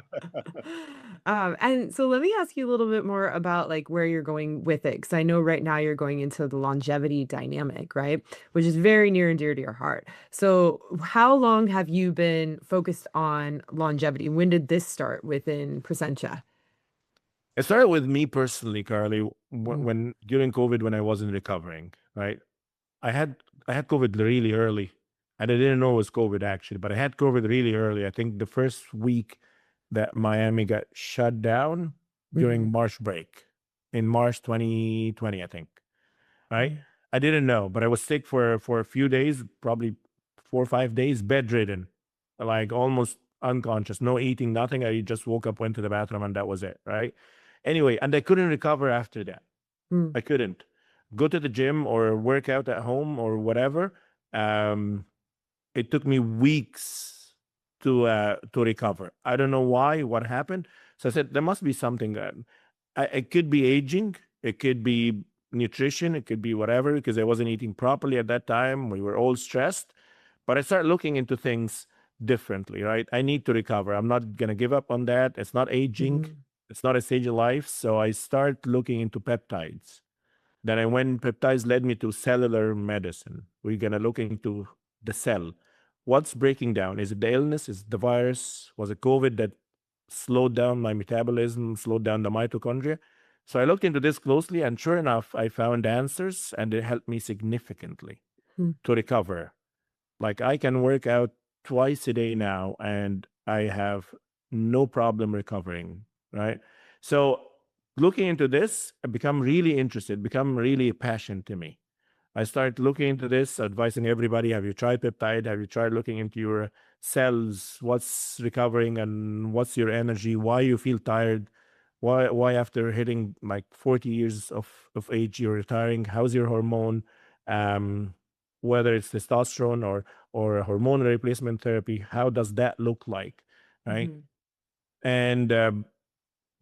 And so let me ask you a little bit more about like where you're going with it, because I know right now you're going into the longevity dynamic, right? Which is very near and dear to your heart. So how long have you been focused on longevity? When did this start within Presentia?
It started with me personally, Carly,
Mm,
when during COVID, when I wasn't recovering, right? I had I had COVID really early, and I didn't know it was COVID actually, but I had COVID really early. I think the first week that Miami got shut down during
mhm,
March break in March 2020, I think, right?
mhm,
I didn't know, but I was sick for a few days, probably 4 or 5 days, bedridden, like almost unconscious, no eating, nothing. I just woke up, went to the bathroom, and that was it, right? Anyway, and I couldn't recover after that.
mm,
I couldn't go to the gym or work out at home or whatever. Um, it took me weeks to recover. I don't know why, what happened. So I said there must be something. It could be aging, it could be nutrition, it could be whatever, because I wasn't eating properly at that time. We were all stressed. But I started looking into things differently, right? I need to recover. I'm not gonna give up on that. It's not aging,
mhm,
it's not a stage of life. So I start looking into peptides. Then I went, peptides led me to cellular medicine. We're going to look into the cell. What's breaking down? Is it the illness? Is it the virus? Was it COVID that slowed down my metabolism, slowed down the mitochondria? So I looked into this closely, and sure enough, I found answers, and it helped me significantly
mm,
to recover. Like I can work out twice a day now, and I have no problem recovering, right? So looking into this, I become really interested, become really passion to me. I start looking into this, advising everybody, have you tried peptide? Have you tried looking into your cells? What's recovering and what's your energy? Why you feel tired? Why after hitting like 40 years of age you're retiring? How's your hormone? Um, whether it's testosterone or hormone replacement therapy, how does that look like? Right.
mhm,
And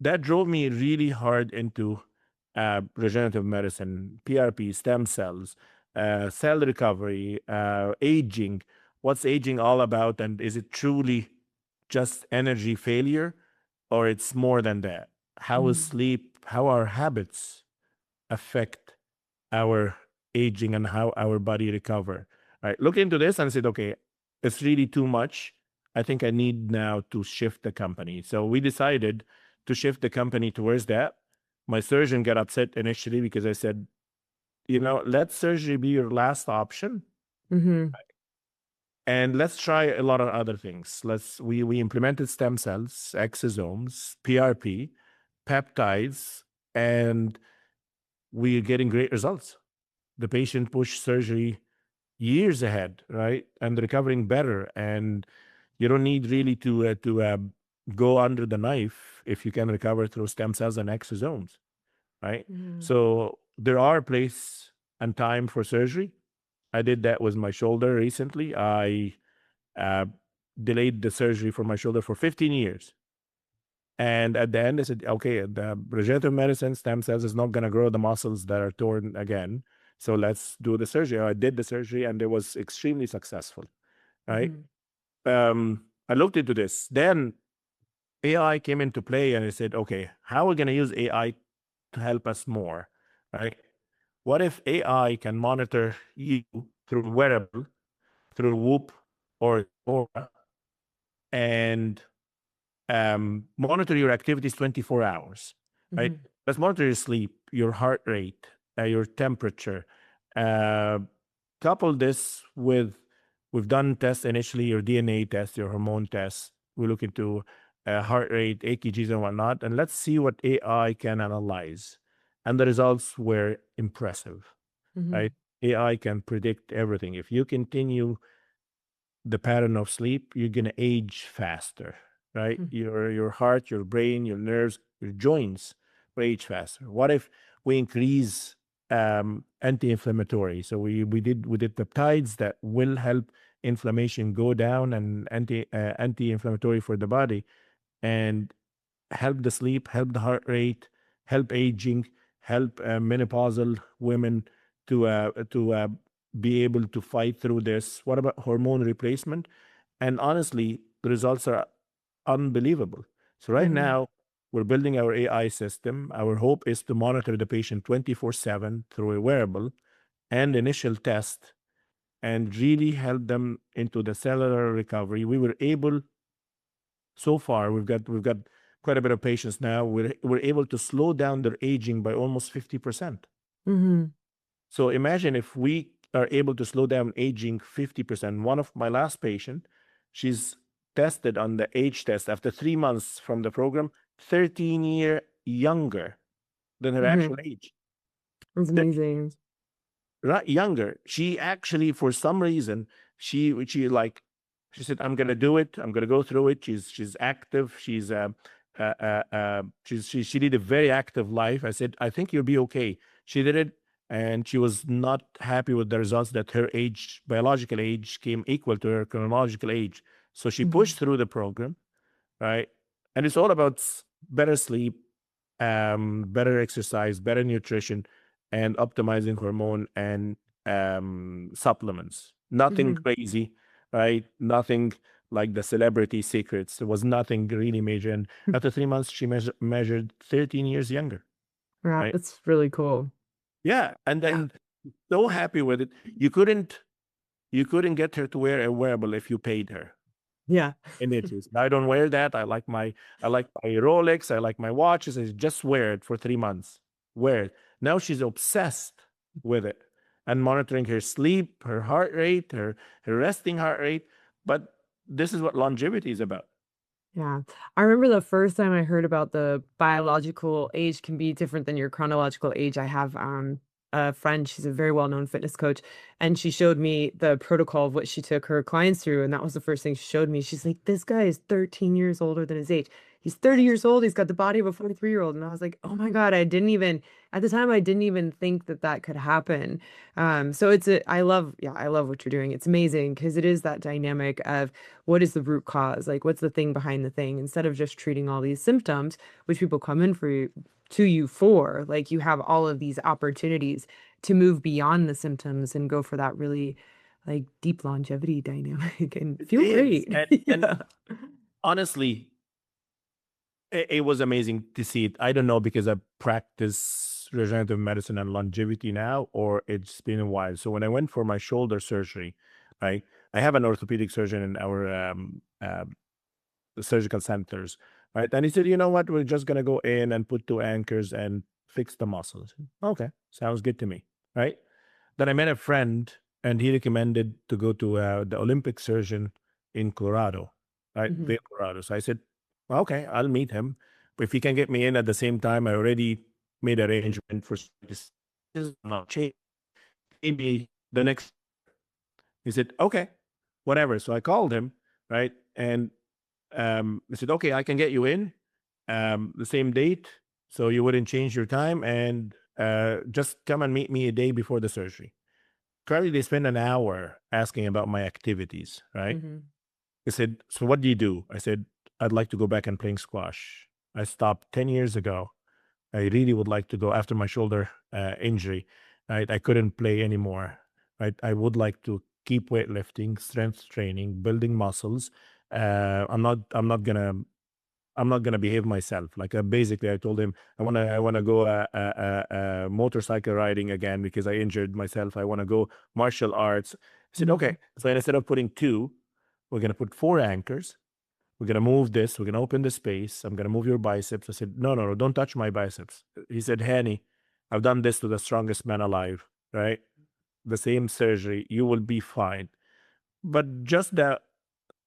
that drove me really hard into regenerative medicine, PRP, stem cells, cell recovery, aging. What's aging all about? And is it truly just energy failure or it's more than that? How is
mhm,
sleep, how our habits affect our aging and how our body recover. Right. Look into this and said, okay, it's really too much. I think I need now to shift the company. So we decided to shift the company towards that. My surgeon got upset initially because I said, let surgery be your last option
mhm,
and let's try a lot of other things. We implemented stem cells, exosomes, PRP, peptides, and we're getting great results. The patient pushed surgery years ahead, right? And recovering better. And you don't need really to go under the knife if you can recover through stem cells and exosomes, right?
mhm,
So there are place and time for surgery. I did that with my shoulder recently. I uh, delayed the surgery for my shoulder for 15 years. And at the end, I said, okay, the regenerative medicine stem cells is not going to grow the muscles that are torn again. So let's do the surgery. I did the surgery and it was extremely successful, right?
mhm,
I looked into this. Then AI came into play and I said, okay, how are we going to use AI to help us more, right? What if AI can monitor you through wearable, through Whoop or Aura, and monitor your activities 24 hours, right?
mhm,
Let's monitor your sleep, your heart rate, your temperature. Uh, Couple this with, we've done tests initially, your DNA test, your hormone test. We look into heart rate, AKGs, and whatnot, and let's see what AI can analyze. And the results were impressive, right?
mhm,
AI can predict everything. If you continue the pattern of sleep, you're gonna age faster, right?
mhm,
Your heart, your brain, your nerves, your joints will age faster. What if we increase anti-inflammatory? So we did peptides that will help inflammation go down and anti-inflammatory for the body and help the sleep, help the heart rate, help aging, help menopausal women to be able to fight through this. What about hormone replacement? And honestly, the results are unbelievable. So right
Hmm.
now, we're building our AI system. Our hope is to monitor the patient 24/7 through a wearable and initial test and really help them into the cellular recovery. We were able, so far, we've got quite a bit of patients now. We're able to slow down their aging by almost 50%.
Hmm.
So imagine if we are able to slow down aging 50%. One of my last patient, she's tested on the age test after 3 months from the program, 13-year younger than her
Hmm.
actual age.
It's amazing.
Right, younger. She actually, for some reason, she said, "I'm gonna do it. I'm gonna go through it." She's active. She did a very active life. I said, "I think you'll be okay." She did it, and she was not happy with the results that her age, biological age, came equal to her chronological age. So she
Hmm.
pushed through the program, right? And it's all about better sleep, better exercise, better nutrition, and optimizing hormone and supplements. Nothing
Hmm.
crazy, right? Nothing like the celebrity secrets. There was nothing really major. And after 3 months, she measured 13 years younger,
Yeah,
right?
it's really cool.
Yeah, and
Yeah.
then so happy with it. You couldn't get her to wear a wearable if you paid her.
Yeah.
And it is. I don't wear that. I like my Rolex. I like my watches. I just wear it for 3 months. Wear it. Now she's obsessed with it and monitoring her sleep, her heart rate, her resting heart rate. But this is what longevity is about.
Yeah. I remember the first time I heard about the biological age can be different than your chronological age. I have a friend, she's a very well-known fitness coach, and she showed me the protocol of what she took her clients through, and that was the first thing she showed me. She's like, "This guy is 13 years older than his age. He's 30 years old. He's got the body of a 43-year-old." And I was like, "Oh my God, I didn't even at the time I didn't even think that that could happen." So I love what you're doing. It's amazing because it is that dynamic of what is the root cause? Like, what's the thing behind the thing? Instead of just treating all these symptoms, which people come in for you, to you for, like, you have all of these opportunities to move beyond the symptoms and go for that really like deep longevity dynamic and
It
feel
is.
great.
And
Yeah.
honestly, it was amazing to see it. I don't know because I practice regenerative medicine and longevity now, or it's been a while. So when I went for my shoulder surgery, right, I have an orthopedic surgeon in our surgical centers, right? And he said, "You know what? We're just gonna go in and put two anchors and fix the muscles." Okay, sounds good to me, right? Then I met a friend, and he recommended to go to the Olympic surgeon in Colorado, right?
Hmm.
Vail, Colorado. So I said, "Well, okay, I'll meet him. But if he can get me in at the same time, I already made arrangement for this. No, maybe the next." He said, "Okay, whatever." So I called him, right? And I said, "Okay, I can get you in the same date. So you wouldn't change your time and just come and meet me a day before the surgery." Currently, they spend an hour asking about my activities, right?
Hmm.
I said, "So what do you do?" I said, "I'd like to go back and playing squash. I stopped 10 years ago. I really would like to go after my shoulder injury. Right? I couldn't play anymore. Right? I would like to keep weightlifting, strength training, building muscles. I'm not gonna behave myself. Like basically, I told him I wanna go motorcycle riding again because I injured myself. I wanna go martial arts." I said,
Hmm.
"Okay." So instead of putting two, we're gonna put four anchors. We're gonna move this. We're gonna open the space. I'm gonna move your biceps. I said, "No, no, no, don't touch my biceps." He said, "Hany, I've done this to the strongest man alive. Right? The same surgery. You will be fine." But just the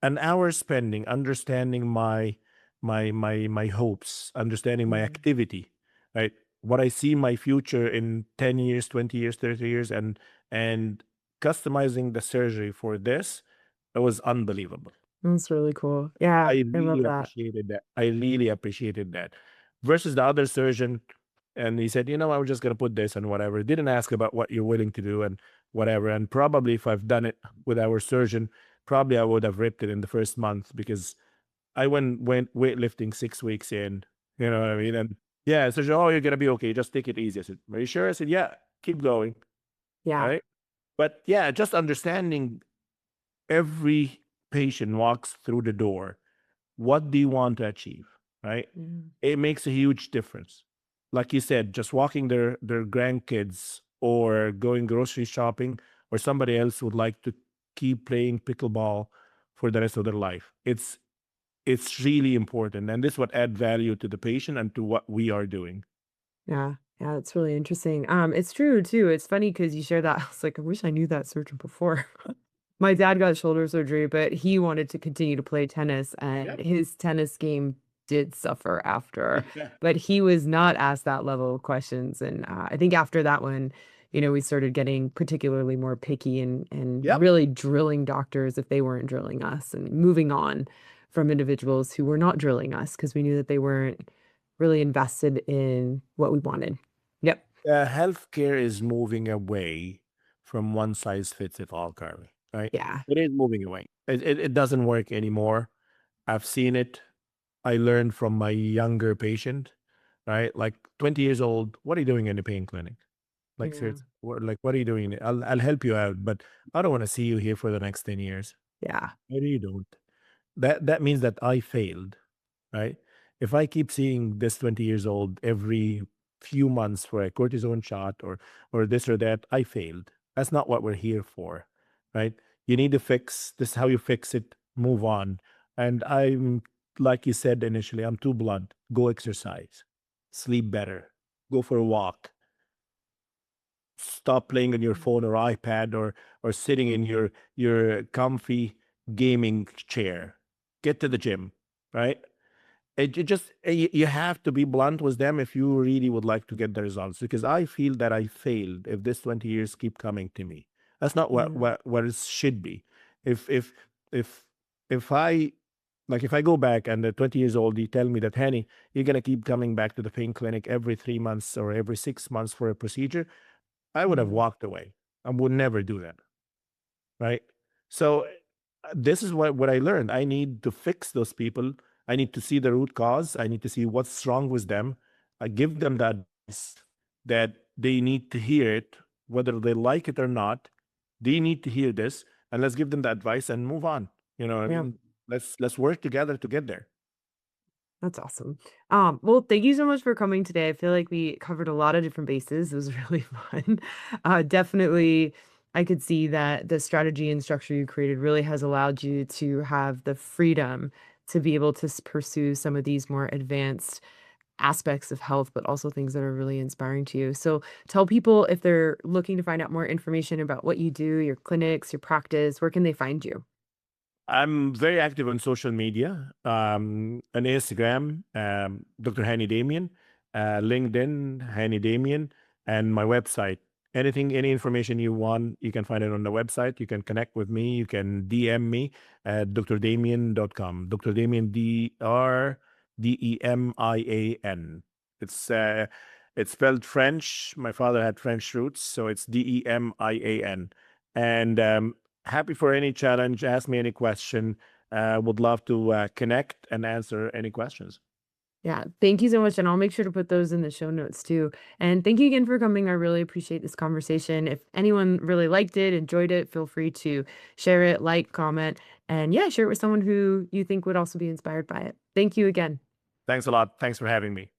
an hour spending understanding my hopes, understanding my
Hmm.
activity, right? What I see my future in 10 years, 20 years, 30 years, and customizing the surgery for this, it was unbelievable.
That's really cool. Yeah,
I
I love
really
that.
appreciated that. I really appreciated that. Versus the other surgeon, and he said, "I was just gonna put this and whatever." Didn't ask about what you're willing to do and whatever. And probably if I've done it with our surgeon, probably I would have ripped it in the first month because I went weightlifting 6 weeks in. You know what I mean? Yeah. So, oh, you're gonna be okay. Just take it easy. I said, are you sure? I said, yeah, keep going.
Yeah.
Right. But yeah, just understanding every patient walks through the door. What do you want to achieve? Right.
Mm.
It makes a huge difference. Like you said, just walking their grandkids or going grocery shopping, or somebody else would like to keep playing pickleball for the rest of their life. It's really important, and this would add value to the patient and to what we are doing.
Yeah. Yeah, it's really interesting. It's true too. It's funny because you share that. I was like, I wish I knew that surgeon before. My dad got shoulder surgery, but he wanted to continue to play tennis, and
Yep.
his tennis game did suffer after, but he was not asked that level of questions. And I think after that one, we started getting particularly more picky and
Yep.
really drilling doctors if they weren't drilling us, and moving on from individuals who were not drilling us because we knew that they weren't really invested in what we wanted. Yep.
Healthcare is moving away from one size fits it all, Carly. Right?
Yeah.
It is moving away. It doesn't work anymore. I've seen it. I learned from my younger patient, right? Like 20 years old. What are you doing in the pain clinic? Like
Yeah.
seriously, what are you doing? I'll help you out, but I don't want to see you here for the next 10 years.
Yeah.
Maybe you don't. That means that I failed, right? If I keep seeing this 20 years old every few months for a cortisone shot or this or that, I failed. That's not what we're here for, right? You need to fix this is how you fix it, move on. And I'm like you said initially, I'm too blunt. Go exercise, sleep better, go for a walk, stop playing on your phone or iPad or sitting in your comfy gaming chair. Get to the gym, right? It just you have to be blunt with them if you really would like to get the results. Because I feel that I failed if this 20 years keep coming to me. That's not what
Yeah.
what it should be. If if if if I if I go back and at 20 years old, you tell me that, Henny, you're gonna keep coming back to the pain clinic every 3 months or every 6 months for a procedure, I would have
Yeah.
walked away. I would never do that, right? So this is what I learned. I need to fix those people. I need to see the root cause. I need to see what's wrong with them. I give them the advice that they need to hear it, whether they like it or not. They need to hear this, and let's give them the advice and move on. You know what I
Yeah.
mean? Let's work together to get there.
That's awesome. Well, thank you so much for coming today. I feel like we covered a lot of different bases. It was really fun. Definitely, I could see that the strategy and structure you created really has allowed you to have the freedom to be able to pursue some of these more advanced aspects of health, but also things that are really inspiring to you. So tell people if they're looking to find out more information about what you do, your clinics, your practice, where can they find you?
I'm very active on social media, on Instagram, Dr. Hany Demian, LinkedIn, Hany Demian, and my website. Any information you want, you can find it on the website. You can connect with me. You can DM me at drdamian.com. Dr. Damian, Demian. It's spelled French. My father had French roots, so it's Demian. And happy for any challenge. Ask me any question. Would love to connect and answer any questions.
Yeah, thank you so much, and I'll make sure to put those in the show notes too. And thank you again for coming. I really appreciate this conversation. If anyone really liked it, enjoyed it, feel free to share it, like, comment, and yeah, share it with someone who you think would also be inspired by it. Thank you again.
Thanks a lot. Thanks for having me.